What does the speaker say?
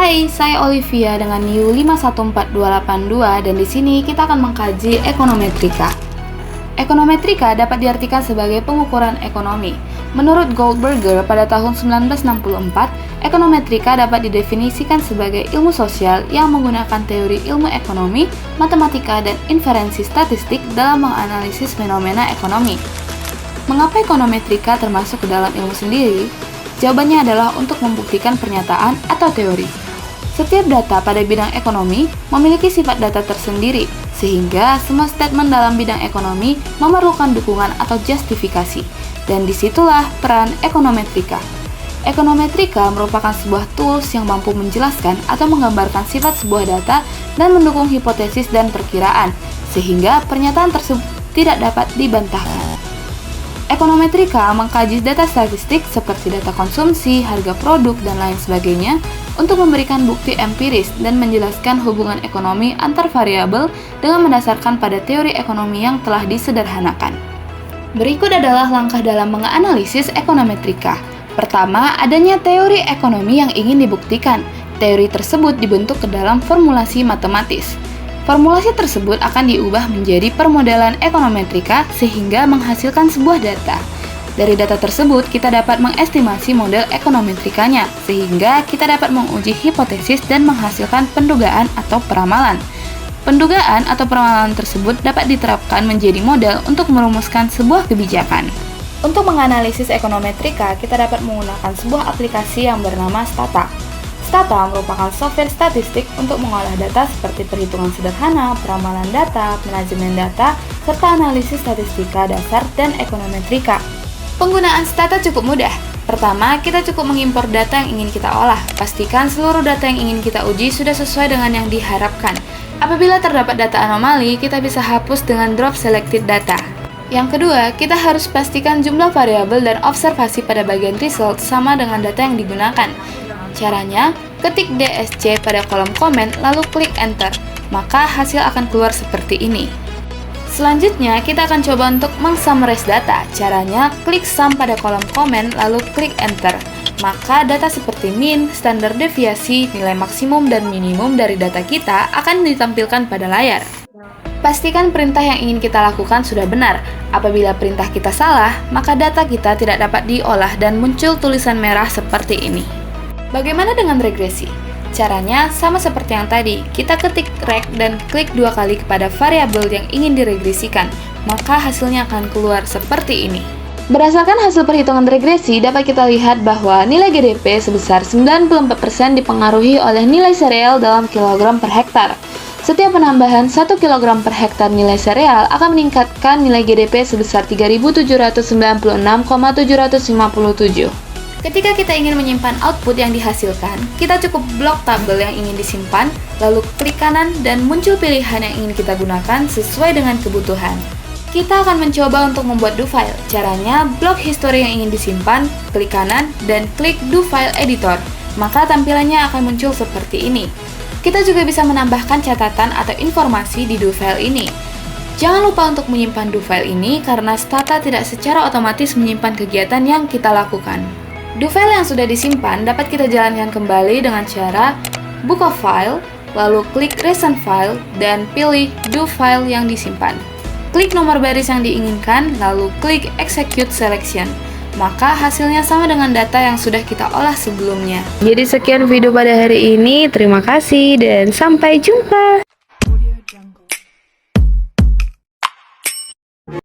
Hai, saya Olivia dengan NIU 514282 dan di sini kita akan mengkaji ekonometrika. Ekonometrika dapat diartikan sebagai pengukuran ekonomi. Menurut Goldberger pada tahun 1964, ekonometrika dapat didefinisikan sebagai ilmu sosial yang menggunakan teori ilmu ekonomi, matematika, dan inferensi statistik dalam menganalisis fenomena ekonomi. Mengapa ekonometrika termasuk ke dalam ilmu sendiri? Jawabannya adalah untuk membuktikan pernyataan atau teori. Setiap data pada bidang ekonomi memiliki sifat data tersendiri, sehingga semua statement dalam bidang ekonomi memerlukan dukungan atau justifikasi, dan disitulah peran ekonometrika. Ekonometrika merupakan sebuah tools yang mampu menjelaskan atau menggambarkan sifat sebuah data dan mendukung hipotesis dan perkiraan, sehingga pernyataan tersebut tidak dapat dibantahkan. Ekonometrika mengkaji data statistik seperti data konsumsi, harga produk, dan lain sebagainya untuk memberikan bukti empiris dan menjelaskan hubungan ekonomi antar variabel dengan mendasarkan pada teori ekonomi yang telah disederhanakan. Berikut adalah langkah dalam menganalisis ekonometrika. Pertama, adanya teori ekonomi yang ingin dibuktikan. Teori tersebut dibentuk ke dalam formulasi matematis. Formulasi tersebut akan diubah menjadi permodelan ekonometrika sehingga menghasilkan sebuah data. Dari data tersebut, kita dapat mengestimasi model ekonometrikanya, sehingga kita dapat menguji hipotesis dan menghasilkan pendugaan atau peramalan. Pendugaan atau peramalan tersebut dapat diterapkan menjadi model untuk merumuskan sebuah kebijakan. Untuk menganalisis ekonometrika, kita dapat menggunakan sebuah aplikasi yang bernama Stata. Stata merupakan software statistik untuk mengolah data seperti perhitungan sederhana, peramalan data, manajemen data, serta analisis statistika dasar dan ekonometrika. Penggunaan Stata cukup mudah. Pertama, kita cukup mengimpor data yang ingin kita olah. Pastikan seluruh data yang ingin kita uji sudah sesuai dengan yang diharapkan. Apabila terdapat data anomali, kita bisa hapus dengan drop selected data. Yang kedua, kita harus pastikan jumlah variabel dan observasi pada bagian result sama dengan data yang digunakan. Caranya, ketik DSC pada kolom komen lalu klik enter, maka hasil akan keluar seperti ini. Selanjutnya, kita akan coba untuk meng-summarize data. Caranya, klik sum pada kolom komen lalu klik enter, maka data seperti mean, standar deviasi, nilai maksimum dan minimum dari data kita akan ditampilkan pada layar. Pastikan perintah yang ingin kita lakukan sudah benar. Apabila perintah kita salah, maka data kita tidak dapat diolah dan muncul tulisan merah seperti ini. Bagaimana dengan regresi? Caranya sama seperti yang tadi, kita ketik reg dan klik 2 kali kepada variabel yang ingin diregresikan, maka hasilnya akan keluar seperti ini. Berdasarkan hasil perhitungan regresi, dapat kita lihat bahwa nilai GDP sebesar 94% dipengaruhi oleh nilai sereal dalam kilogram per hektar. Setiap penambahan 1 kg per hektar nilai sereal akan meningkatkan nilai GDP sebesar 3.796,757. Ketika kita ingin menyimpan output yang dihasilkan, kita cukup blok tabel yang ingin disimpan, lalu klik kanan dan muncul pilihan yang ingin kita gunakan sesuai dengan kebutuhan. Kita akan mencoba untuk membuat do file. Caranya, blok history yang ingin disimpan, klik kanan, dan klik do file editor. Maka tampilannya akan muncul seperti ini. Kita juga bisa menambahkan catatan atau informasi di do file ini. Jangan lupa untuk menyimpan do file ini karena Stata tidak secara otomatis menyimpan kegiatan yang kita lakukan. Do file yang sudah disimpan dapat kita jalankan kembali dengan cara buka file, lalu klik recent file, dan pilih do file yang disimpan. Klik nomor baris yang diinginkan, lalu klik execute selection. Maka hasilnya sama dengan data yang sudah kita olah sebelumnya. Jadi sekian video pada hari ini, terima kasih dan sampai jumpa!